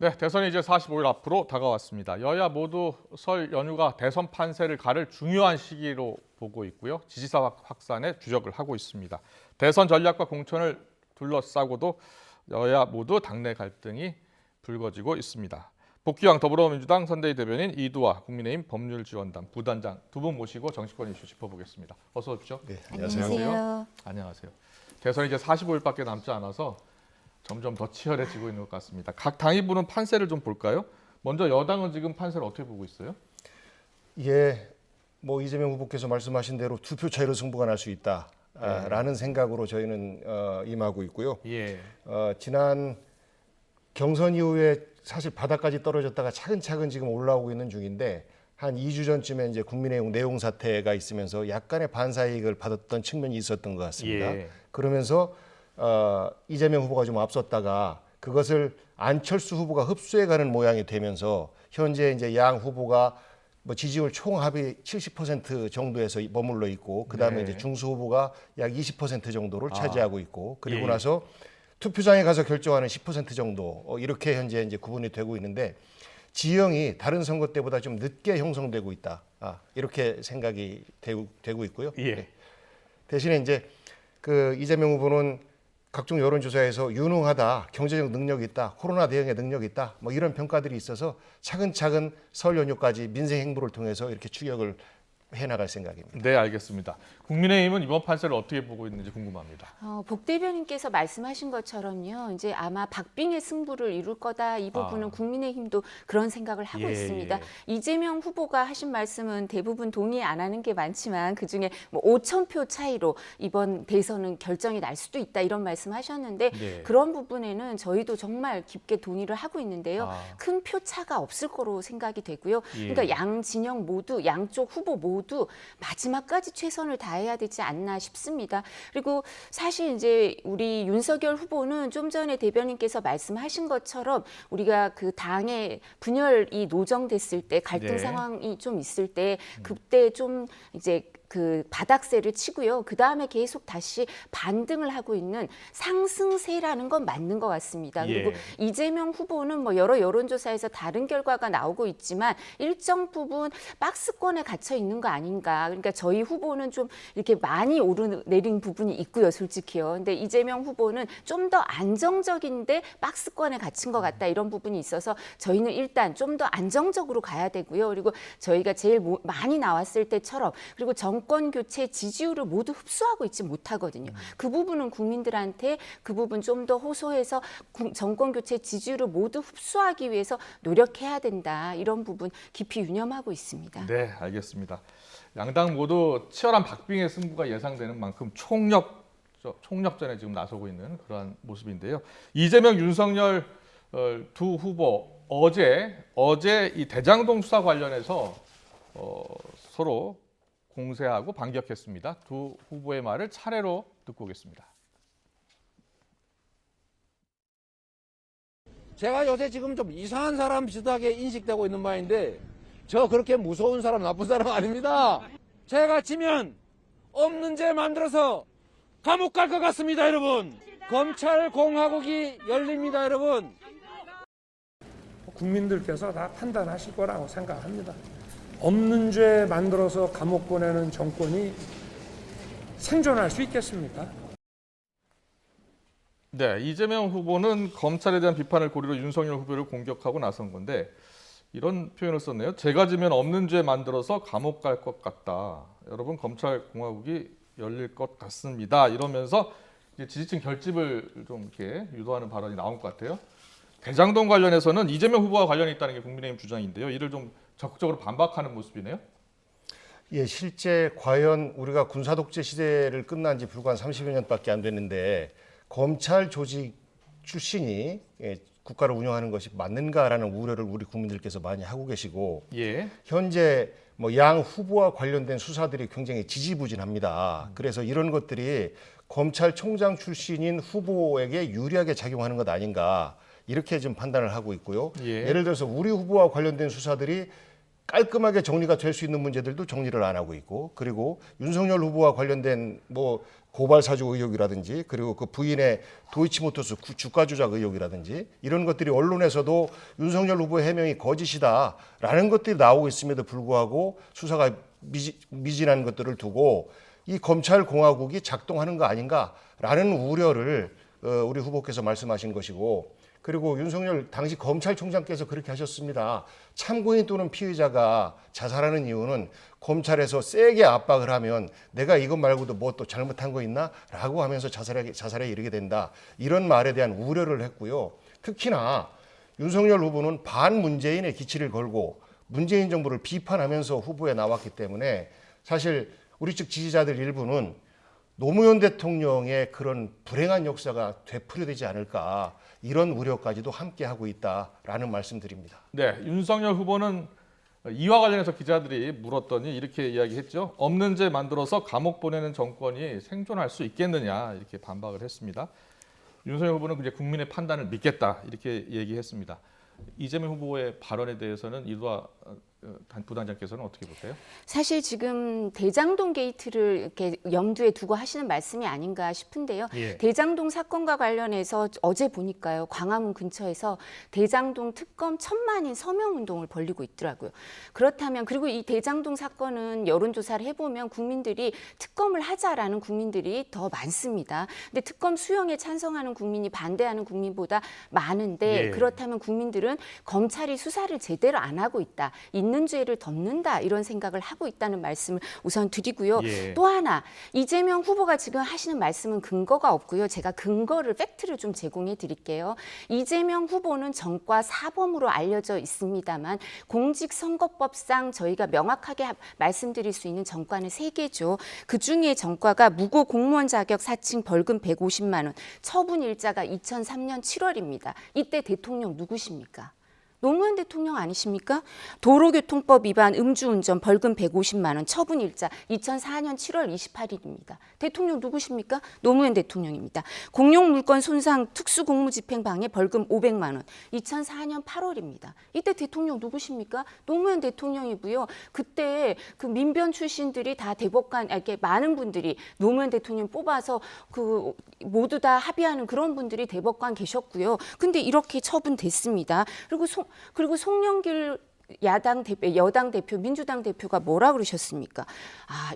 네, 대선이 이제 45일 앞으로 다가왔습니다. 여야 모두 설 연휴가 대선 판세를 가를 중요한 시기로 보고 있고요. 지지사 확산에 주력을 하고 있습니다. 대선 전략과 공천을 둘러싸고도 여야 모두 당내 갈등이 불거지고 있습니다. 복귀왕 더불어민주당 선대위 대변인 이두화 국민의힘 법률지원단 부단장 두 분 모시고 정치권 이슈 짚어보겠습니다. 어서 오십시오. 네, 안녕하세요. 안녕하세요. 대선이 이제 45일밖에 남지 않아서 점점 더 치열해지고 있는 것 같습니다. 각 당이 보는 판세를 좀 볼까요? 먼저 여당은 지금 판세를 어떻게 보고 있어요? 예, 뭐 이재명 후보께서 말씀하신 대로 투표 차이로 승부가 날 수 있다라는 생각으로 저희는 임하고 있고요. 예. 지난 경선 이후에 사실 바닥까지 떨어졌다가 차근차근 지금 올라오고 있는 중인데 한 2주 전쯤에 이제 국민의힘 내용 사태가 있으면서 약간의 반사이익을 받았던 측면이 있었던 것 같습니다. 예. 그러면서 이재명 후보가 좀 앞섰다가 그것을 안철수 후보가 흡수해가는 모양이 되면서 현재 이제 양 후보가 뭐 지지율 총합이 70% 정도에서 머물러 있고 그다음에 네. 이제 중수 후보가 약 20% 정도를 차지하고 있고 그리고 예. 나서 투표장에 가서 결정하는 10% 정도 이렇게 현재 이제 구분이 되고 있는데 지형이 다른 선거 때보다 좀 늦게 형성되고 있다. 이렇게 생각이 되고 있고요. 예. 대신에 이제 그 이재명 후보는 각종 여론조사에서 유능하다, 경제적 능력이 있다, 코로나 대응에 능력이 있다, 뭐 이런 평가들이 있어서 차근차근 설 연휴까지 민생 행보를 통해서 이렇게 추격을 해나갈 생각입니다. 네, 알겠습니다. 국민의힘은 이번 판세를 어떻게 보고 있는지 궁금합니다. 복 대변인께서 말씀하신 것처럼요. 이제 아마 박빙의 승부를 이룰 거다. 이 부분은 국민의힘도 그런 생각을 하고 예, 있습니다. 예. 이재명 후보가 하신 말씀은 대부분 동의 안 하는 게 많지만 그중에 뭐 5,000표 차이로 이번 대선은 결정이 날 수도 있다. 이런 말씀하셨는데 네. 그런 부분에는 저희도 정말 깊게 동의를 하고 있는데요. 아. 큰 표 차가 없을 거로 생각이 되고요. 예. 그러니까 양 진영 모두 양쪽 후보 모두 마지막까지 최선을 다해야 되지 않나 싶습니다. 그리고 사실 이제 우리 윤석열 후보는 좀 전에 대변인께서 말씀하신 것처럼 우리가 그 당의 분열이 노정됐을 때 갈등 네. 상황이 좀 있을 때 그때 좀 이제 그 바닥세를 치고요. 그 다음에 계속 다시 반등을 하고 있는 상승세라는 건 맞는 것 같습니다. 예. 그리고 이재명 후보는 뭐 여러 여론조사에서 다른 결과가 나오고 있지만 일정 부분 박스권에 갇혀 있는 거 아닌가. 그러니까 저희 후보는 좀 이렇게 많이 오르내린 부분이 있고요, 솔직히요. 근데 이재명 후보는 좀 더 안정적인데 박스권에 갇힌 것 같다 이런 부분이 있어서 저희는 일단 좀 더 안정적으로 가야 되고요. 그리고 저희가 제일 많이 나왔을 때처럼 그리고 정권 교체 지지율을 모두 흡수하고 있지 못하거든요. 그 부분은 국민들한테 그 부분 좀 더 호소해서 정권 교체 지지율을 모두 흡수하기 위해서 노력해야 된다. 이런 부분 깊이 유념하고 있습니다. 네, 알겠습니다. 양당 모두 치열한 박빙의 승부가 예상되는 만큼 총력전에 지금 나서고 있는 그러한 모습인데요. 이재명, 윤석열 두 후보 어제 이 대장동 수사 관련해서 서로 공세하고 반격했습니다. 두 후보의 말을 차례로 듣고 오겠습니다. 제가 요새 지금 좀 이상한 사람 비슷하게 인식되고 있는 바인데 저 그렇게 무서운 사람, 나쁜 사람 아닙니다. 제가 지면 없는 죄 만들어서 감옥 갈 것 같습니다, 여러분. 검찰 공화국이 열립니다, 여러분. 국민들께서 다 판단하실 거라고 생각합니다. 없는 죄 만들어서 감옥 보내는 정권이 생존할 수 있겠습니까? 네, 이재명 후보는 검찰에 대한 비판을 고리로 윤석열 후보를 공격하고 나선 건데 이런 표현을 썼네요. 제가 지면 없는 죄 만들어서 감옥 갈 것 같다. 여러분 검찰 공화국이 열릴 것 같습니다. 이러면서 이제 지지층 결집을 좀 이렇게 유도하는 발언이 나온 것 같아요. 대장동 관련해서는 이재명 후보와 관련이 있다는 게 국민의힘 주장인데요. 이를 좀 적극적으로 반박하는 모습이네요. 예, 실제 과연 우리가 군사 독재 시대를 끝난 지 불과 한 30여 년밖에 안 됐는데 검찰 조직 출신이 국가를 운영하는 것이 맞는가라는 우려를 우리 국민들께서 많이 하고 계시고 예. 현재 뭐 양 후보와 관련된 수사들이 굉장히 지지부진합니다. 그래서 이런 것들이 검찰총장 출신인 후보에게 유리하게 작용하는 것 아닌가 이렇게 좀 판단을 하고 있고요. 예. 예를 들어서 우리 후보와 관련된 수사들이 깔끔하게 정리가 될 수 있는 문제들도 정리를 안 하고 있고 그리고 윤석열 후보와 관련된 뭐 고발 사주 의혹이라든지 그리고 그 부인의 도이치모터스 주가 조작 의혹이라든지 이런 것들이 언론에서도 윤석열 후보의 해명이 거짓이다라는 것들이 나오고 있음에도 불구하고 수사가 미진한 것들을 두고 이 검찰 공화국이 작동하는 거 아닌가라는 우려를 우리 후보께서 말씀하신 것이고, 그리고 윤석열 당시 검찰총장께서 그렇게 하셨습니다. 참고인 또는 피의자가 자살하는 이유는 검찰에서 세게 압박을 하면 내가 이것 말고도 뭐 또 잘못한 거 있나? 라고 하면서 자살에 이르게 된다. 이런 말에 대한 우려를 했고요. 특히나 윤석열 후보는 반문재인의 기치를 걸고 문재인 정부를 비판하면서 후보에 나왔기 때문에 사실 우리 측 지지자들 일부는 노무현 대통령의 그런 불행한 역사가 되풀이되지 않을까, 이런 우려까지도 함께하고 있다라는 말씀드립니다. 네, 윤석열 후보는 이와 관련해서 기자들이 물었더니 이렇게 이야기했죠. 없는 죄 만들어서 감옥 보내는 정권이 생존할 수 있겠느냐, 이렇게 반박을 했습니다. 윤석열 후보는 이제 국민의 판단을 믿겠다, 이렇게 얘기했습니다. 이재명 후보의 발언에 대해서는 이두아 부단장께서는 어떻게 보세요? 사실 지금 대장동 게이트를 이렇게 염두에 두고 하시는 말씀이 아닌가 싶은데요. 예. 대장동 사건과 관련해서 어제 보니까요, 광화문 근처에서 대장동 특검 1000만인 서명 운동을 벌이고 있더라고요. 그렇다면, 그리고 이 대장동 사건은 여론조사를 해보면 국민들이 특검을 하자라는 국민들이 더 많습니다. 근데 특검 수용에 찬성하는 국민이 반대하는 국민보다 많은데, 예. 그렇다면 국민들은 검찰이 수사를 제대로 안 하고 있다, 있는 죄를 덮는다, 이런 생각을 하고 있다는 말씀을 우선 드리고요. 예. 또 하나, 이재명 후보가 지금 하시는 말씀은 근거가 없고요. 제가 근거를, 팩트를 좀 제공해 드릴게요. 이재명 후보는 전과 사범으로 알려져 있습니다만 공직선거법상 저희가 명확하게 말씀드릴 수 있는 전과는 3개죠. 그중에 전과가 무고 공무원 자격 사칭 벌금 150만 원, 처분 일자가 2003년 7월입니다. 이때 대통령 누구십니까? 노무현 대통령 아니십니까? 도로교통법 위반 음주운전 벌금 150만 원, 처분 일자 2004년 7월 28일입니다. 대통령 누구십니까? 노무현 대통령입니다. 공용물권 손상 특수공무집행방해 벌금 500만 원, 2004년 8월입니다. 이때 대통령 누구십니까? 노무현 대통령이고요. 그때 그 민변 출신들이 다 대법관, 이렇게 많은 분들이 노무현 대통령 뽑아서 그 모두 다 합의하는 그런 분들이 대법관 계셨고요. 근데 이렇게 처분됐습니다. 그리고 송영길 여당 대표, 민주당 대표가 뭐라 그러셨습니까?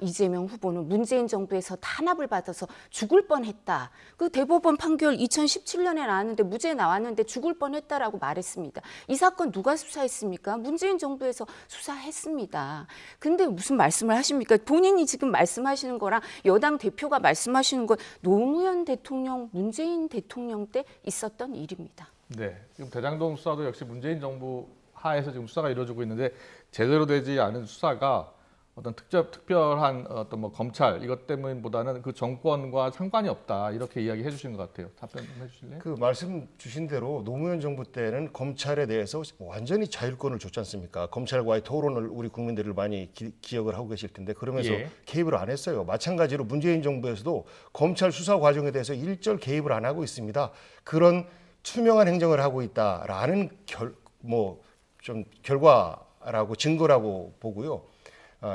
이재명 후보는 문재인 정부에서 탄압을 받아서 죽을 뻔했다. 그 대법원 판결 2017년에 나왔는데, 무죄 나왔는데 죽을 뻔했다라고 말했습니다. 이 사건 누가 수사했습니까? 문재인 정부에서 수사했습니다. 근데 무슨 말씀을 하십니까? 본인이 지금 말씀하시는 거랑 여당 대표가 말씀하시는 건 노무현 대통령, 문재인 대통령 때 있었던 일입니다. 네, 지금 대장동 수사도 역시 문재인 정부 하에서 지금 수사가 이루어지고 있는데, 제대로 되지 않은 수사가 어떤 특별한 어떤 뭐 검찰 이것 때문보다는 그 정권과 상관이 없다, 이렇게 이야기해 주시는 것 같아요. 답변 좀 해주실래요? 그 말씀 주신 대로 노무현 정부 때는 검찰에 대해서 완전히 자율권을 줬지 않습니까? 검찰과의 토론을 우리 국민들을 많이 기억을 하고 계실 텐데, 그러면서 예. 개입을 안 했어요. 마찬가지로 문재인 정부에서도 검찰 수사 과정에 대해서 일절 개입을 안 하고 있습니다. 그런 투명한 행정을 하고 있다라는 결과라고, 증거라고 보고요.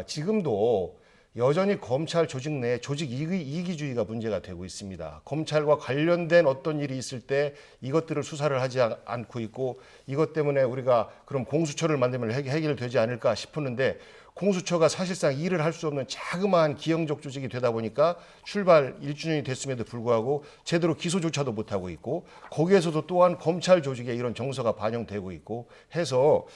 지금도 여전히 검찰 조직 내 조직 이기주의가 문제가 되고 있습니다. 검찰과 관련된 어떤 일이 있을 때 이것들을 수사를 하지 않고 있고, 이것 때문에 우리가 그럼 공수처를 만들면 해결되지 않을까 싶었는데, 공수처가 사실상 일을 할 수 없는 자그마한 기형적 조직이 되다 보니까 출발 1주년이 됐음에도 불구하고 제대로 기소조차도 못하고 있고, 거기에서도 또한 검찰 조직의 이런 정서가 반영되고 있고 해서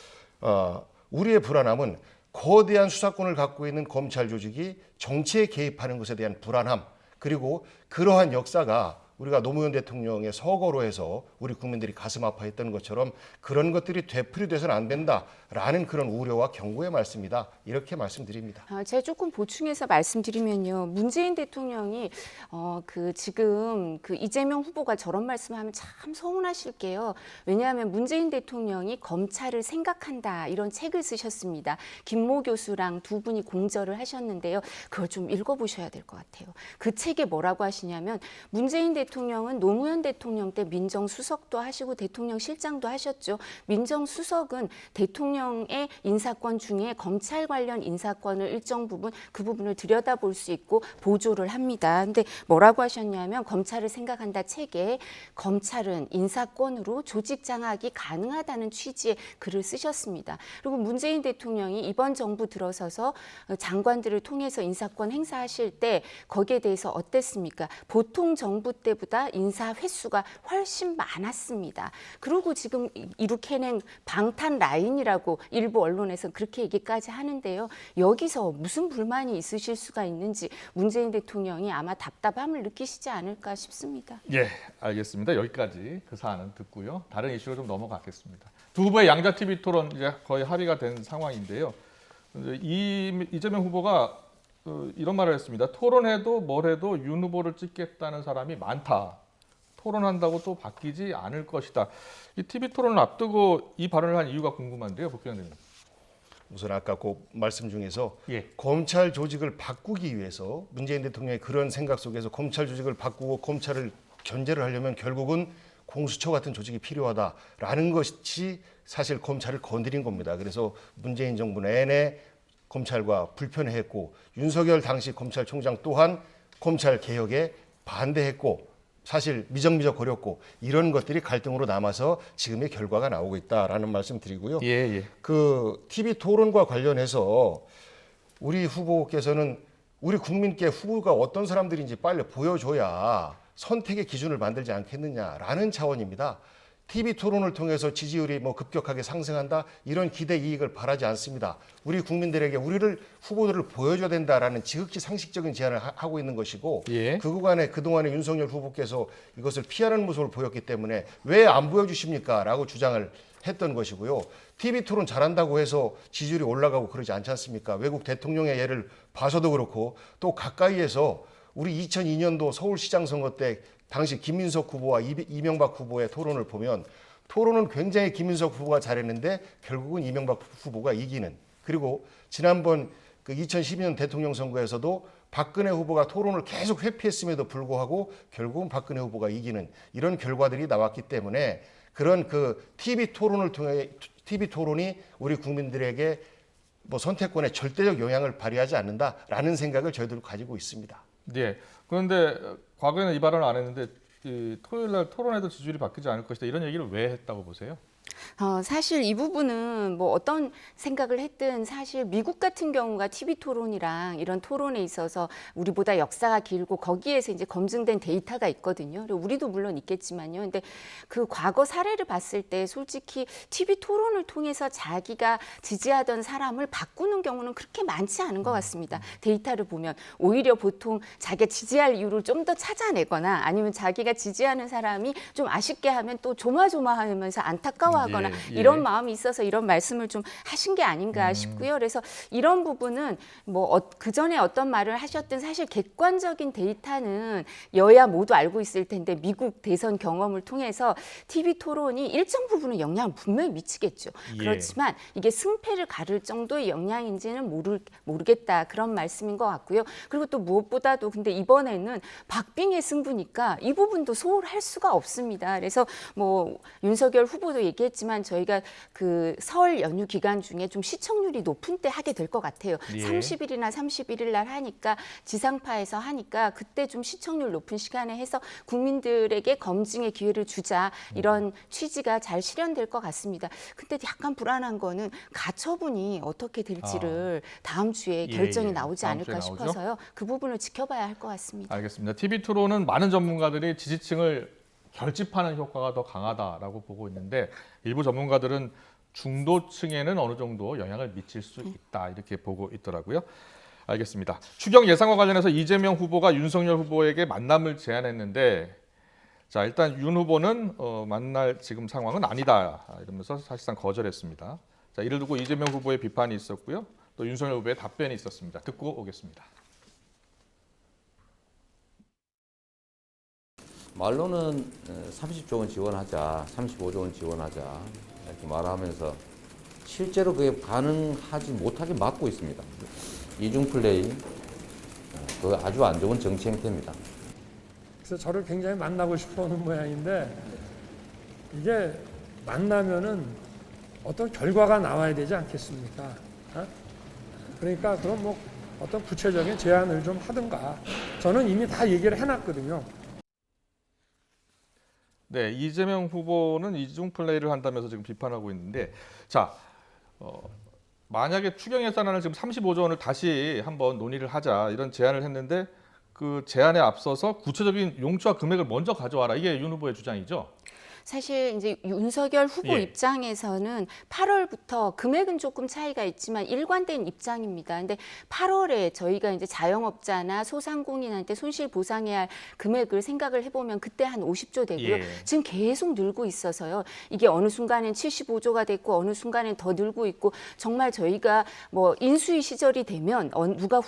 우리의 불안함은 거대한 수사권을 갖고 있는 검찰 조직이 정치에 개입하는 것에 대한 불안함, 그리고 그러한 역사가 우리가 노무현 대통령의 서거로 해서 우리 국민들이 가슴 아파했던 것처럼 그런 것들이 되풀이돼서는 안 된다라는 그런 우려와 경고의 말씀이다, 이렇게 말씀드립니다. 제가 조금 보충해서 말씀드리면요, 문재인 대통령이 지금 그 이재명 후보가 저런 말씀하면 참 서운하실게요. 왜냐하면 문재인 대통령이 검찰을 생각한다, 이런 책을 쓰셨습니다. 김모 교수랑 두 분이 공저를 하셨는데요, 그걸 좀 읽어보셔야 될 것 같아요. 그 책에 뭐라고 하시냐면, 문재인 대통령은 노무현 대통령 때 민정수석도 하시고 대통령실장도 하셨죠. 민정수석은 대통령의 인사권 중에 검찰 관련 인사권을 일정 부분 그 부분을 들여다볼 수 있고 보조를 합니다. 근데 뭐라고 하셨냐면 검찰을 생각한다 책에 검찰은 인사권으로 조직 장악이 가능하다는 취지의 글을 쓰셨습니다. 그리고 문재인 대통령이 이번 정부 들어서서 장관들을 통해서 인사권 행사하실 때 거기에 대해서 어땠습니까? 보통 정부 때보다 인사 횟수가 훨씬 많았습니다. 그리고 지금 이룩해낸 방탄 라인이라고 일부 언론에서 그렇게 얘기까지 하는데요. 여기서 무슨 불만이 있으실 수가 있는지 문재인 대통령이 아마 답답함을 느끼시지 않을까 싶습니다. 예, 알겠습니다. 여기까지 그 사안은 듣고요. 다른 이슈로 좀 넘어가겠습니다. 두 후보의 양자 TV 토론 이제 거의 합의가 된 상황인데요. 이재명 후보가 이런 말을 했습니다. 토론해도 뭘 해도 윤 후보를 찍겠다는 사람이 많다. 토론한다고 또 바뀌지 않을 것이다. 이 TV 토론을 앞두고 이 발언을 한 이유가 궁금한데요, 복귀원 의원님. 우선 아까 그 말씀 중에서 예. 검찰 조직을 바꾸기 위해서 문재인 대통령의 그런 생각 속에서 검찰 조직을 바꾸고 검찰을 견제를 하려면 결국은 공수처 같은 조직이 필요하다라는 것이 사실 검찰을 건드린 겁니다. 그래서 문재인 정부 내내 검찰과 불편해했고 윤석열 당시 검찰총장 또한 검찰 개혁에 반대했고 사실 미적미적 거렸고 이런 것들이 갈등으로 남아서 지금의 결과가 나오고 있다라는 말씀 드리고요. 예. 그 TV 토론과 관련해서 우리 후보께서는 우리 국민께 후보가 어떤 사람들인지 빨리 보여줘야 선택의 기준을 만들지 않겠느냐라는 차원입니다. TV 토론을 통해서 지지율이 뭐 급격하게 상승한다 이런 기대 이익을 바라지 않습니다. 우리 국민들에게 우리를 후보들을 보여줘야 된다라는 지극히 상식적인 제안을 하고 있는 것이고 예. 그 구간에 그동안에 윤석열 후보께서 이것을 피하는 모습을 보였기 때문에 왜 안 보여주십니까? 라고 주장을 했던 것이고요. TV 토론 잘한다고 해서 지지율이 올라가고 그러지 않지 않습니까? 외국 대통령의 예를 봐서도 그렇고 또 가까이에서 우리 2002년도 서울시장 선거 때 당시 김민석 후보와 이명박 후보의 토론을 보면 토론은 굉장히 김민석 후보가 잘했는데 결국은 이명박 후보가 이기는, 그리고 지난번 그 2012년 대통령 선거에서도 박근혜 후보가 토론을 계속 회피했음에도 불구하고 결국은 박근혜 후보가 이기는 이런 결과들이 나왔기 때문에 그런 그 TV 토론을 통해 TV 토론이 우리 국민들에게 뭐 선택권에 절대적 영향을 발휘하지 않는다라는 생각을 저희들 가지고 있습니다. 네. 그런데 과거에는 이 발언을 안 했는데 토요일 날 토론에도 지지율이 바뀌지 않을 것이다. 이런 얘기를 왜 했다고 보세요? 사실 이 부분은 뭐 어떤 생각을 했든 사실 미국 같은 경우가 TV 토론이랑 이런 토론에 있어서 우리보다 역사가 길고 거기에서 이제 검증된 데이터가 있거든요. 그리고 우리도 물론 있겠지만요. 근데 그 과거 사례를 봤을 때 솔직히 TV 토론을 통해서 자기가 지지하던 사람을 바꾸는 경우는 그렇게 많지 않은 것 같습니다. 데이터를 보면 오히려 보통 자기가 지지할 이유를 좀 더 찾아내거나 아니면 자기가 지지하는 사람이 좀 아쉽게 하면 또 조마조마하면서 안타까워하거나 예. 이런 마음이 있어서 이런 말씀을 좀 하신 게 아닌가 싶고요. 그래서 이런 부분은 뭐 그 전에 어떤 말을 하셨든 사실 객관적인 데이터는 여야 모두 알고 있을 텐데 미국 대선 경험을 통해서 TV 토론이 일정 부분은 영향을 분명히 미치겠죠. 예. 그렇지만 이게 승패를 가를 정도의 영향인지는 모르겠다 그런 말씀인 것 같고요. 그리고 또 무엇보다도 근데 이번에는 박빙의 승부니까 이 부분도 소홀할 수가 없습니다. 그래서 뭐 윤석열 후보도 얘기했지만 저희가 그 설 연휴 기간 중에 좀 시청률이 높은 때 하게 될 것 같아요. 예. 30일이나 31일 날 하니까 지상파에서 하니까 그때 좀 시청률 높은 시간에 해서 국민들에게 검증의 기회를 주자 이런 취지가 잘 실현될 것 같습니다. 근데 약간 불안한 거는 가처분이 어떻게 될지를 다음 주에 결정이 나오지 다음 주에 않을까 나오죠? 싶어서요. 그 부분을 지켜봐야 할 것 같습니다. 알겠습니다. TV 토론은 많은 전문가들이 지지층을 결집하는 효과가 더 강하다라고 보고 있는데 일부 전문가들은 중도층에는 어느 정도 영향을 미칠 수 있다 이렇게 보고 있더라고요. 알겠습니다. 추경 예산과 관련해서 이재명 후보가 윤석열 후보에게 만남을 제안했는데 자 일단 윤 후보는 만날 지금 상황은 아니다 이러면서 사실상 거절했습니다. 자 이를 두고 이재명 후보의 비판이 있었고요. 또 윤석열 후보의 답변이 있었습니다. 듣고 오겠습니다. 말로는 30조 원 지원하자, 35조 원 지원하자 이렇게 말하면서 실제로 그게 가능하지 못하게 막고 있습니다. 이중 플레이, 그 아주 안 좋은 정치 행태입니다. 그래서 저를 굉장히 만나고 싶어하는 모양인데 이게 만나면은 어떤 결과가 나와야 되지 않겠습니까? 어? 그러니까 그럼 뭐 어떤 구체적인 제안을 좀 하든가. 저는 이미 다 얘기를 해놨거든요. 네, 이재명 후보는 이중 플레이를 한다면서 지금 비판하고 있는데, 자, 만약에 추경 예산안을 지금 35조 원을 다시 한번 논의를 하자 이런 제안을 했는데 그 제안에 앞서서 구체적인 용처와 금액을 먼저 가져와라, 이게 윤 후보의 주장이죠. 사실 이제 윤석열 후보 예. 입장에서는 8월부터 금액은 조금 차이가 있지만 일관된 입장입니다. 근데 8월에 저희가 이제 자영업자나 소상공인한테 손실 보상해야 할 금액을 생각을 해보면 그때 한 50조 되고요. 예. 지금 계속 늘고 있어서요. 이게 어느 순간엔 75조가 됐고 어느 순간엔 더 늘고 있고 정말 저희가 뭐 인수위 시절이 되면 누가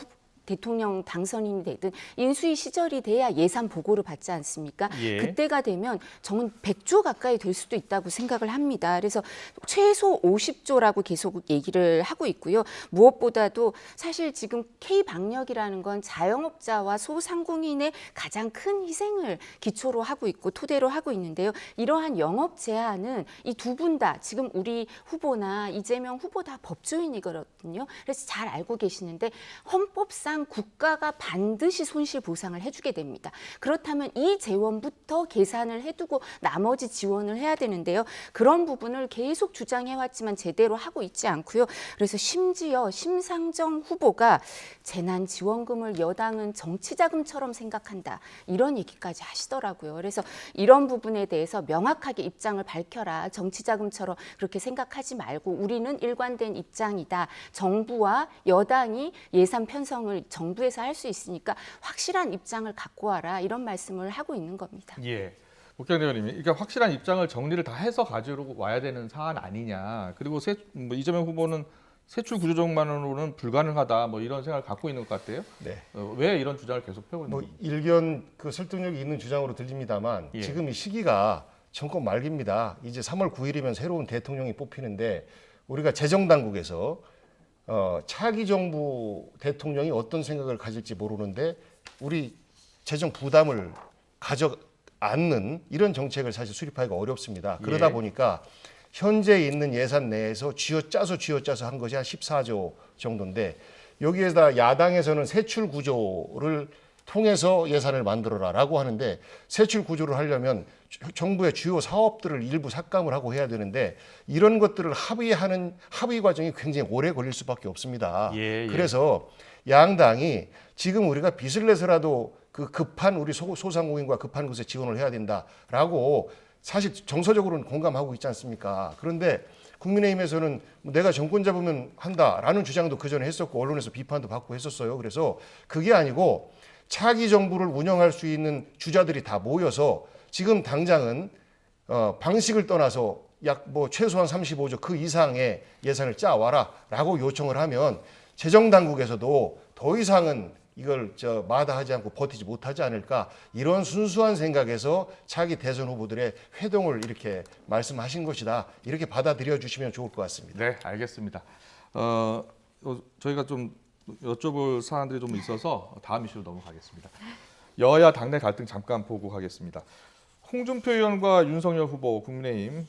대통령 당선인이 되든 인수위 시절이 돼야 예산 보고를 받지 않습니까? 예. 그때가 되면 정은 100조 가까이 될 수도 있다고 생각을 합니다. 그래서 최소 50조라고 계속 얘기를 하고 있고요. 무엇보다도 사실 지금 K방역이라는 건 자영업자와 소상공인의 가장 큰 희생을 기초로 하고 있고 토대로 하고 있는데요. 이러한 영업 제한은 이 두 분 다 지금 우리 후보나 이재명 후보 다 법조인이거든요. 그래서 잘 알고 계시는데 헌법상 국가가 반드시 손실 보상을 해주게 됩니다. 그렇다면 이 재원부터 계산을 해두고 나머지 지원을 해야 되는데요. 그런 부분을 계속 주장해왔지만 제대로 하고 있지 않고요. 그래서 심지어 심상정 후보가 재난지원금을 여당은 정치자금처럼 생각한다. 이런 얘기까지 하시더라고요. 그래서 이런 부분에 대해서 명확하게 입장을 밝혀라. 정치자금처럼 그렇게 생각하지 말고 우리는 일관된 입장이다. 정부와 여당이 예산 편성을 정부에서 할 수 있으니까 확실한 입장을 갖고 와라 이런 말씀을 하고 있는 겁니다. 예. 목경 대변인이 그러니까 확실한 입장을 정리를 다 해서 가지고 와야 되는 사안 아니냐. 그리고 이재명 후보는 세출 구조조정만으로는 불가능하다. 뭐 이런 생각을 갖고 있는 것 같아요. 네. 왜 이런 주장을 계속 펴고 있는 뭐 겁니까? 일견 그 설득력이 있는 주장으로 들립니다만 예. 지금 이 시기가 정권 말기입니다. 이제 3월 9일이면 새로운 대통령이 뽑히는데 우리가 재정당국에서 차기 정부 대통령이 어떤 생각을 가질지 모르는데 우리 재정 부담을 가져 않는 이런 정책을 사실 수립하기가 어렵습니다. 그러다 예. 보니까 현재 있는 예산 내에서 쥐어짜서 한 것이 한 14조 정도인데 여기에다 야당에서는 세출 구조를 통해서 예산을 만들어라라고 하는데 세출 구조를 하려면 정부의 주요 사업들을 일부 삭감을 하고 해야 되는데 이런 것들을 합의 과정이 굉장히 오래 걸릴 수밖에 없습니다. 예. 그래서 양당이 지금 우리가 빚을 내서라도 그 급한 우리 소상공인과 급한 것에 지원을 해야 된다라고 사실 정서적으로는 공감하고 있지 않습니까? 그런데 국민의힘에서는 내가 정권 잡으면 한다라는 주장도 그전에 했었고 언론에서 비판도 받고 했었어요. 그래서 그게 아니고 차기 정부를 운영할 수 있는 주자들이 다 모여서 지금 당장은 방식을 떠나서 약 뭐 최소한 35조 그 이상의 예산을 짜와라라고 요청을 하면 재정당국에서도 더 이상은 이걸 마다하지 않고 버티지 못하지 않을까 이런 순수한 생각에서 차기 대선 후보들의 회동을 이렇게 말씀하신 것이다 이렇게 받아들여 주시면 좋을 것 같습니다. 네, 알겠습니다. 저희가 좀 여쭤볼 사안들이 좀 있어서 다음 이슈로 넘어가겠습니다. 여야 당내 갈등 잠깐 보고하겠습니다. 홍준표 의원과 윤석열 후보 국민의힘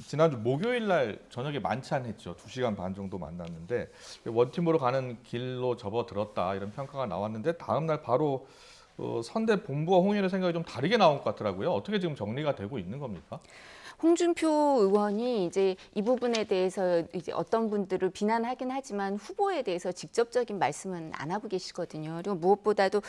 지난주 목요일 날 저녁에 만찬했죠. 2시간 반 정도 만났는데 원팀으로 가는 길로 접어들었다 이런 평가가 나왔는데 다음 날 바로 선대 본부와 홍의원의 생각이 좀 다르게 나온 것 같더라고요. 어떻게 지금 정리가 되고 있는 겁니까? 홍준표 의원이 이제 이 부분에 대해서 이제 어떤 분들을 비난하긴 하지만 후보에 대해서 직접적인 말씀은 안 하고 계시거든요. 그리고 무엇보다도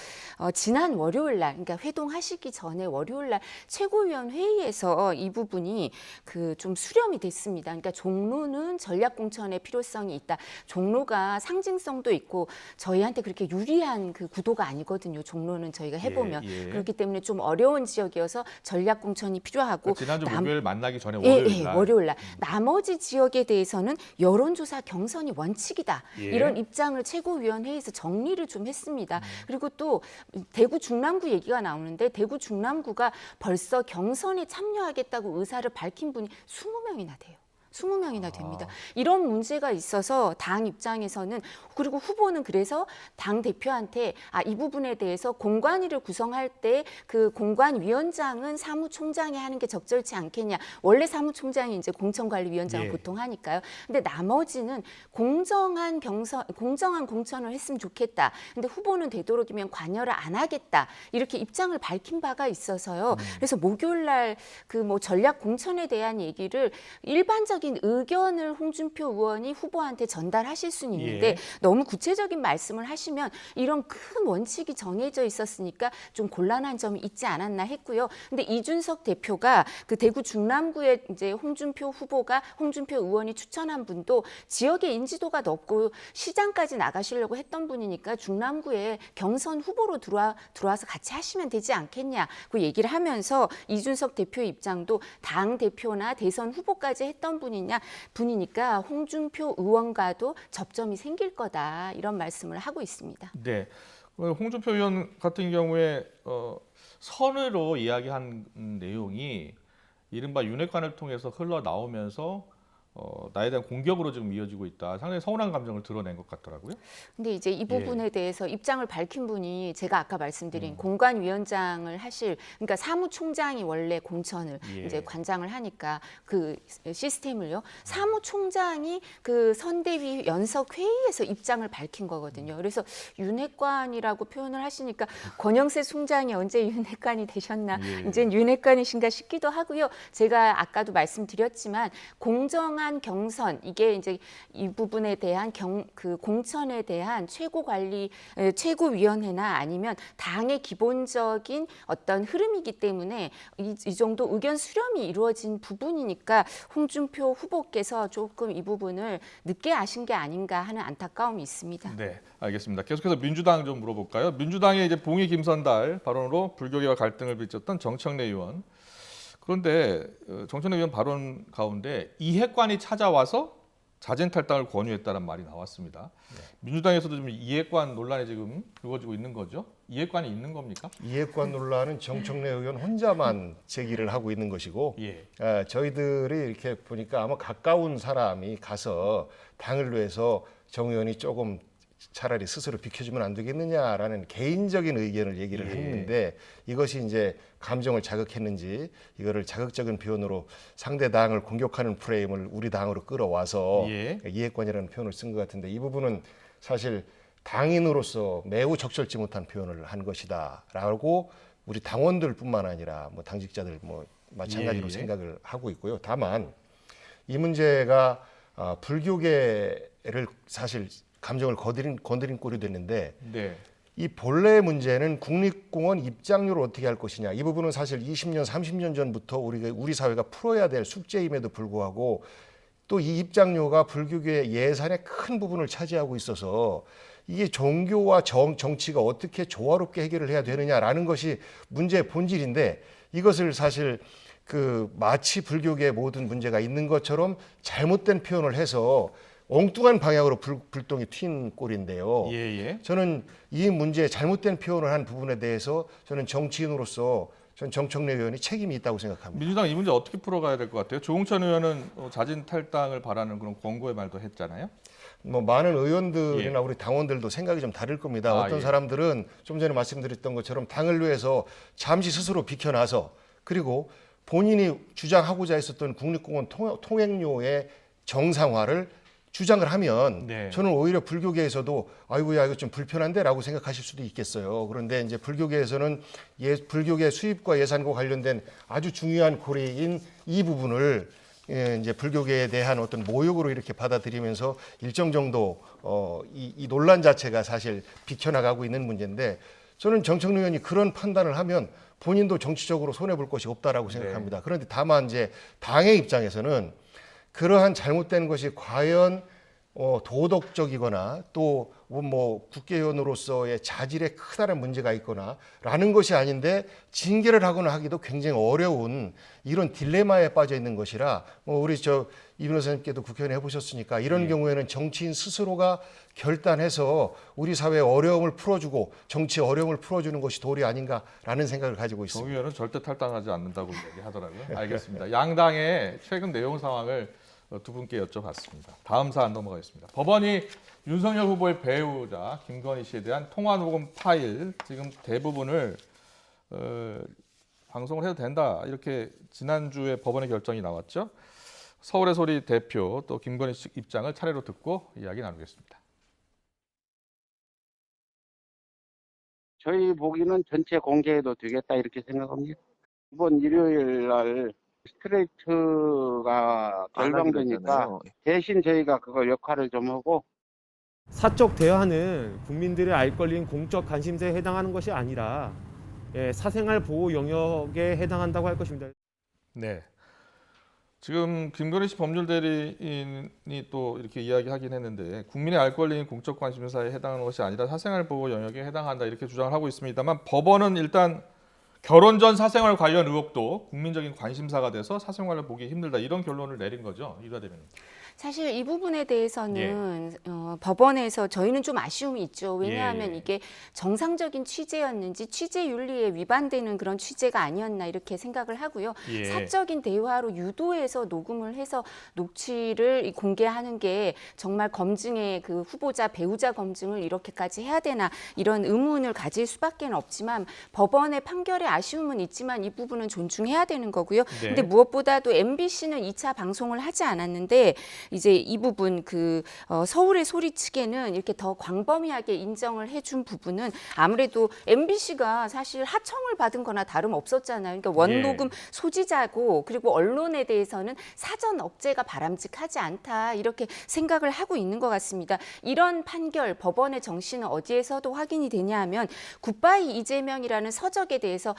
지난 월요일 날, 그러니까 회동하시기 전에 월요일 날 최고위원 회의에서 이 부분이 그 좀 수렴이 됐습니다. 그러니까 종로는 전략 공천의 필요성이 있다. 종로가 상징성도 있고 저희한테 그렇게 유리한 그 구도가 아니거든요. 종로는 저희가 해보면 예. 그렇기 때문에 좀 어려운 지역이어서 전략 공천이 필요하고 지난주 목요일 만나기 전에 월요일 월요일 날. 월요일 날. 나머지 지역에 대해서는 여론조사 경선이 원칙이다. 예. 이런 입장을 최고위원회에서 정리를 좀 했습니다. 그리고 또 대구 중남구 얘기가 나오는데 대구 중남구가 벌써 경선에 참여하겠다고 의사를 밝힌 분이 20명이나 돼요. 20명이나 됩니다. 이런 문제가 있어서 당 입장에서는 그리고 후보는 그래서 당 대표한테 이 부분에 대해서 공관위를 구성할 때 그 공관위원장은 사무총장이 하는 게 적절치 않겠냐. 원래 사무총장이 이제 공천관리위원장을 예. 보통 하니까요. 근데 나머지는 공정한 공천을 했으면 좋겠다. 근데 후보는 되도록이면 관여를 안 하겠다. 이렇게 입장을 밝힌 바가 있어서요. 그래서 목요일 날 그 뭐 전략 공천에 대한 얘기를 일반적인 의견을 홍준표 의원이 후보한테 전달하실 수는 있는데 예. 너무 구체적인 말씀을 하시면 이런 큰 원칙이 정해져 있었으니까 좀 곤란한 점이 있지 않았나 했고요. 근데 이준석 대표가 그 대구 중남구에 이제 홍준표 의원이 추천한 분도 지역의 인지도가 높고 시장까지 나가시려고 했던 분이니까 중남구에 경선 후보로 들어와서 같이 하시면 되지 않겠냐 그 얘기를 하면서 이준석 대표 입장도 당 대표나 대선 후보까지 했던 분이니까 홍준표 의원과도 접점이 생길 거다 이런 말씀을 하고 있습니다. 네. 홍준표 의원 같은 경우에 선으로 이야기한 내용이 이른바 윤핵관을 통해서 흘러나오면서 나에 대한 공격으로 지금 이어지고 있다. 상당히 서운한 감정을 드러낸 것 같더라고요. 근데 이제 이 부분에 대해서 입장을 밝힌 분이 제가 아까 말씀드린 공관위원장을 하실 그러니까 사무총장이 원래 공천을 이제 관장을 하니까 그 시스템을요. 사무총장이 그 선대위 연석 회의에서 입장을 밝힌 거거든요. 그래서 윤핵관이라고 표현을 하시니까 권영세 총장이 언제 윤핵관이 되셨나 이제 윤핵관이신가 싶기도 하고요. 제가 아까도 말씀드렸지만 공정한 경선 이게 이제 이 부분에 대한 그 공천에 대한 최고위원회나 아니면 당의 기본적인 어떤 흐름이기 때문에 이 정도 의견 수렴이 이루어진 부분이니까 홍준표 후보께서 조금 이 부분을 늦게 아신 게 아닌가 하는 안타까움이 있습니다. 네, 알겠습니다. 계속해서 민주당 좀 물어볼까요? 민주당의 이제 봉희 김선달 발언으로 불교계와 갈등을 빚었던 정청래 의원. 그런데 정청래 의원 발언 가운데 이핵관이 찾아와서 자진 탈당을 권유했다는 말이 나왔습니다. 민주당에서도 좀 이핵관 논란이 지금 불거지고 있는 거죠? 이핵관이 있는 겁니까? 이핵관 논란은 정청래 의원 혼자만 제기를 하고 있는 것이고 예. 저희들이 이렇게 보니까 아마 가까운 사람이 가서 당을 위해서 정 의원이 조금 차라리 스스로 비켜주면 안 되겠느냐라는 개인적인 의견을 얘기를 했는데 이것이 이제 감정을 자극했는지 이거를 자극적인 표현으로 상대 당을 공격하는 프레임을 우리 당으로 끌어와서 이핵관이라는 표현을 쓴 것 같은데 이 부분은 사실 당인으로서 매우 적절치 못한 표현을 한 것이다라고 우리 당원들뿐만 아니라 뭐 당직자들 뭐 마찬가지로 생각을 하고 있고요. 다만 이 문제가 불교계를 사실 감정을 건드린 꼴이 됐는데 이 본래 문제는 국립공원 입장료를 어떻게 할 것이냐 이 부분은 사실 20년, 30년 전부터 우리 사회가 풀어야 될 숙제임에도 불구하고 또 이 입장료가 불교계 예산의 큰 부분을 차지하고 있어서 이게 종교와 정치가 어떻게 조화롭게 해결을 해야 되느냐라는 것이 문제의 본질인데 이것을 사실 마치 불교계의 모든 문제가 있는 것처럼 잘못된 표현을 해서 엉뚱한 방향으로 불똥이 튄 꼴인데요. 저는 이 문제에 잘못된 표현을 한 부분에 대해서 저는 정치인으로서 전 정청래 의원이 책임이 있다고 생각합니다. 민주당 이 문제 어떻게 풀어가야 될 것 같아요? 조홍천 의원은 자진 탈당을 바라는 그런 권고의 말도 했잖아요. 뭐 많은 의원들이나 우리 당원들도 생각이 좀 다를 겁니다. 어떤 사람들은 좀 전에 말씀드렸던 것처럼 당을 위해서 잠시 스스로 비켜나서 그리고 본인이 주장하고자 했었던 국립공원 통행료의 정상화를 주장을 하면 저는 오히려 불교계에서도 아이고야 이거 좀 불편한데라고 생각하실 수도 있겠어요. 그런데 이제 불교계에서는 불교계 수입과 예산과 관련된 아주 중요한 고리인 이 부분을 이제 불교계에 대한 어떤 모욕으로 이렇게 받아들이면서 일정 정도 이 논란 자체가 사실 비켜나가고 있는 문제인데 저는 정청래 의원이 그런 판단을 하면 본인도 정치적으로 손해 볼 것이 없다라고 생각합니다. 그런데 다만 이제 당의 입장에서는 그러한 잘못된 것이 과연 도덕적이거나 또 뭐 국회의원으로서의 자질에 크다는 문제가 있거나라는 것이 아닌데 징계를 하거나 하기도 굉장히 어려운 이런 딜레마에 빠져 있는 것이라 우리 이 변호사님께도 국회의원 해보셨으니까 이런 경우에는 정치인 스스로가 결단해서 우리 사회의 어려움을 풀어주고 정치 어려움을 풀어주는 것이 도리 아닌가라는 생각을 가지고 있습니다. 정 의원은 절대 탈당하지 않는다고 얘기하더라고요. 알겠습니다. 양당의 최근 내용 상황을 두 분께 여쭤봤습니다. 다음 사안 넘어가겠습니다. 법원이 윤석열 후보의 배우자 김건희 씨에 대한 통화 녹음 파일 지금 대부분을 방송을 해도 된다 이렇게 지난주에 법원의 결정이 나왔죠. 서울의 소리 대표 또 김건희 씨 입장을 차례로 듣고 이야기 나누겠습니다. 저희 보기는 전체 공개해도 되겠다 이렇게 생각합니다. 이번 일요일 날 스트레이트가 결방되니까 대신 저희가 그거 역할을 좀 하고 사적 대화는 국민들의 알 권리인 공적 관심사에 해당하는 것이 아니라 사생활 보호 영역에 해당한다고 할 것입니다. 네. 지금 김건희 씨 법률 대리인이 또 이렇게 이야기하긴 했는데 국민의 알 권리인 공적 관심사에 해당하는 것이 아니라 사생활 보호 영역에 해당한다 이렇게 주장을 하고 있습니다만 법원은 일단 결혼 전 사생활 관련 의혹도 국민적인 관심사가 돼서 사생활을 보기 힘들다 이런 결론을 내린 거죠. 이화 대변인. 사실 이 부분에 대해서는 법원에서 저희는 좀 아쉬움이 있죠. 왜냐하면 예. 이게 정상적인 취재였는지 취재 윤리에 위반되는 그런 취재가 아니었나 이렇게 생각을 하고요. 예. 사적인 대화로 유도해서 녹음을 해서 녹취를 공개하는 게 정말 검증의 그 후보자 배우자 검증을 이렇게까지 해야 되나 이런 의문을 가질 수밖에 없지만 법원의 판결에 아쉬움은 있지만 이 부분은 존중해야 되는 거고요. 네. 근데 무엇보다도 MBC는 2차 방송을 하지 않았는데 이제 이 부분 서울의 소리 측에는 이렇게 더 광범위하게 인정을 해준 부분은 아무래도 MBC가 사실 하청을 받은 거나 다름없었잖아요. 그러니까 원녹음 소지자고 그리고 언론에 대해서는 사전 억제가 바람직하지 않다 이렇게 생각을 하고 있는 것 같습니다. 이런 판결 법원의 정신은 어디에서도 확인이 되냐 하면 굿바이 이재명이라는 서적에 대해서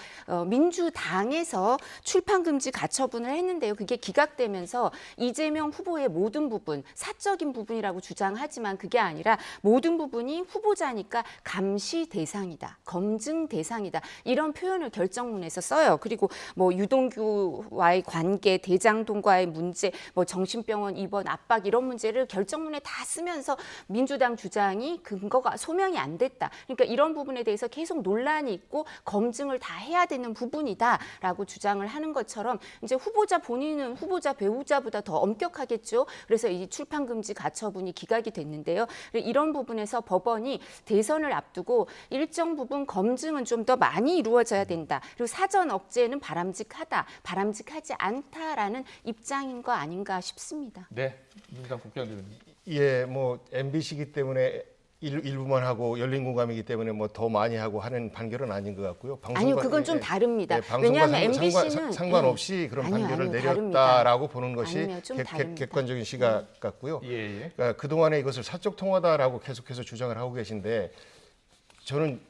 민주당에서 출판금지 가처분을 했는데요. 그게 기각되면서 이재명 후보의 모든 부분, 사적인 부분이라고 주장하지만 그게 아니라 모든 부분이 후보자니까 감시 대상이다, 검증 대상이다 이런 표현을 결정문에서 써요. 그리고 뭐 유동규와의 관계, 대장동과의 문제, 뭐 정신병원 입원 압박 이런 문제를 결정문에 다 쓰면서 민주당 주장이 근거가 소명이 안 됐다. 그러니까 이런 부분에 대해서 계속 논란이 있고 검증을 다 해야 되는 부분이다라고 주장을 하는 것처럼 이제 후보자 본인은 후보자 배우자보다 더 엄격하겠죠. 그래서 이 출판금지 가처분이 기각이 됐는데요. 이런 부분에서 법원이 대선을 앞두고 일정 부분 검증은 좀 더 많이 이루어져야 된다. 그리고 사전 억제는 바람직하다, 바람직하지 않다라는 입장인 거 아닌가 싶습니다. 네. 민주당 국회의원 대변인. 예, 뭐 MBC이기 때문에 일부만 하고 열린 공감이기 때문에 뭐 더 많이 하고 하는 판결은 아닌 것 같고요. 아니요, 그건 좀 다릅니다. 방송과 왜냐하면 MBC는 상관없이 그런 판결을 내렸다라고 다릅니다. 보는 것이 아니요, 좀 다릅니다. 객관적인 시각 같고요. 예. 그러니까 그동안에 이것을 사적 통화다라고 계속해서 주장을 하고 계신데 저는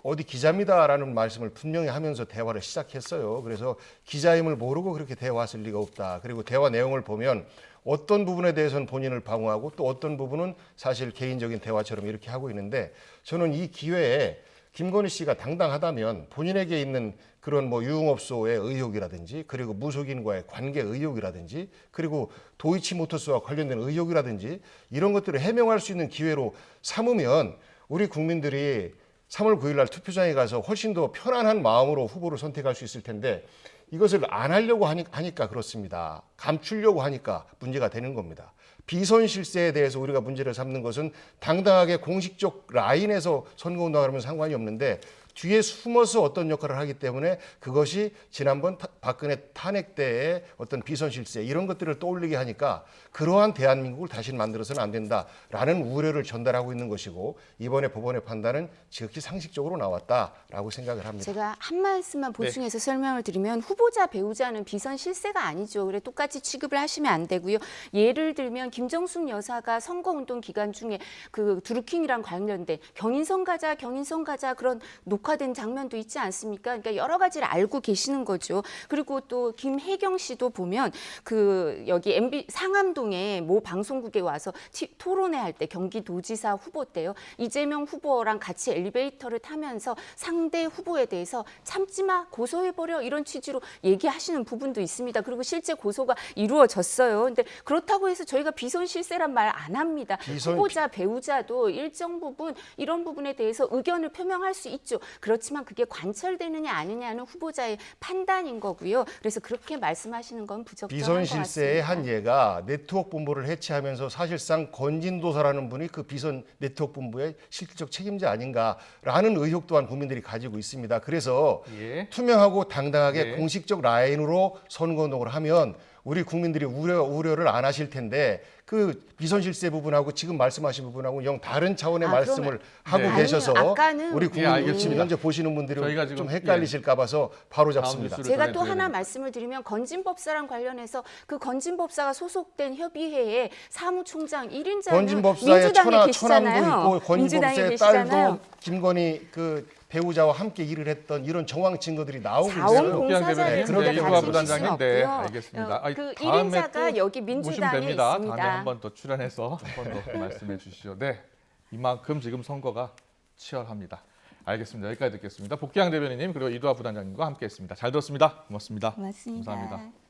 어디 기자입니다라는 말씀을 분명히 하면서 대화를 시작했어요. 그래서 기자임을 모르고 그렇게 대화했을 리가 없다. 그리고 대화 내용을 보면 어떤 부분에 대해서는 본인을 방어하고 또 어떤 부분은 사실 개인적인 대화처럼 이렇게 하고 있는데 저는 이 기회에 김건희 씨가 당당하다면 본인에게 있는 그런 뭐 유흥업소의 의혹이라든지 그리고 무속인과의 관계 의혹이라든지 그리고 도이치모터스와 관련된 의혹이라든지 이런 것들을 해명할 수 있는 기회로 삼으면 우리 국민들이 3월 9일 날 투표장에 가서 훨씬 더 편안한 마음으로 후보를 선택할 수 있을 텐데 이것을 안 하려고 하니까 그렇습니다. 감추려고 하니까 문제가 되는 겁니다. 비선 실세에 대해서 우리가 문제를 삼는 것은 당당하게 공식적 라인에서 선거운동을 하면 상관이 없는데 뒤에 숨어서 어떤 역할을 하기 때문에 그것이 지난번 박근혜 탄핵 때의 어떤 비선 실세 이런 것들을 떠올리게 하니까 그러한 대한민국을 다시 만들어서는 안 된다라는 우려를 전달하고 있는 것이고 이번에 법원의 판단은 지극히 상식적으로 나왔다라고 생각을 합니다. 제가 한 말씀만 보충해서 설명을 드리면 후보자 배우자는 비선 실세가 아니죠. 그래 똑같이 취급을 하시면 안 되고요. 예를 들면 김정숙 여사가 선거운동 기간 중에 그 드루킹이랑 관련된 경인선 가자 그런 녹화된 장면도 있지 않습니까? 그러니까 여러 가지를 알고 계시는 거죠. 그리고 또 김혜경 씨도 보면 그 여기 MB 상암동에 모 방송국에 와서 토론회 할 때 경기도지사 후보 때요. 이재명 후보랑 같이 엘리베이터를 타면서 상대 후보에 대해서 참지 마, 고소해버려 이런 취지로 얘기하시는 부분도 있습니다. 그리고 실제 고소가 이루어졌어요. 근데 그렇다고 해서 저희가 비선 실세란 말 안 합니다. 후보자 배우자도 일정 부분 이런 부분에 대해서 의견을 표명할 수 있죠. 그렇지만 그게 관철되느냐 아니냐는 후보자의 판단인 거고요. 그래서 그렇게 말씀하시는 건 부적절한 것 비선 실세의 같습니다. 한 예가 네트워크 본부를 해체하면서 사실상 건진도사라는 분이 그 비선 네트워크 본부의 실질적 책임자 아닌가라는 의혹 또한 국민들이 가지고 있습니다. 그래서 예. 투명하고 당당하게 네. 공식적 라인으로 선거운동을 하면 우리 국민들이 우려를 안 하실 텐데 그 비선 실세 부분하고 지금 말씀하신 부분하고 영 다른 차원의 말씀을 그러면- 하고 네. 계셔서 아니요, 아까는- 우리 예, 국민들 알겠습니다. 지금 현재 보시는 분들이 저희가 지금, 좀 헷갈리실까 봐서 바로 잡습니다. 뉴스를 제가 또 전해드려야 하나 됩니다. 말씀을 드리면 건진법사랑 관련해서 그 건진법사가 소속된 협의회에 사무총장 1인자는 건진법사의 민주당에 처남도 계시잖아요. 있고 민주당에 건진법사의 계시잖아요. 딸도 김건희 그 배우자와 함께 일을 했던 이런 정황 증거들이 나오고 있어요. 자원봉사자를 네, 저희가 이두화 가르칠 부단장님, 수는 네, 없고요. 알겠습니다. 아니, 그 다음에 1인자가 또 여기 모시면 민주당에 됩니다. 있습니다. 다음에 한 번 더 출연해서 한 번 더 말씀해 주시죠. 네, 이만큼 지금 선거가 치열합니다. 알겠습니다. 여기까지 듣겠습니다. 복귀양 대변인님 그리고 이두화 부단장님과 함께했습니다. 잘 들었습니다. 고맙습니다. 고맙습니다. 감사합니다.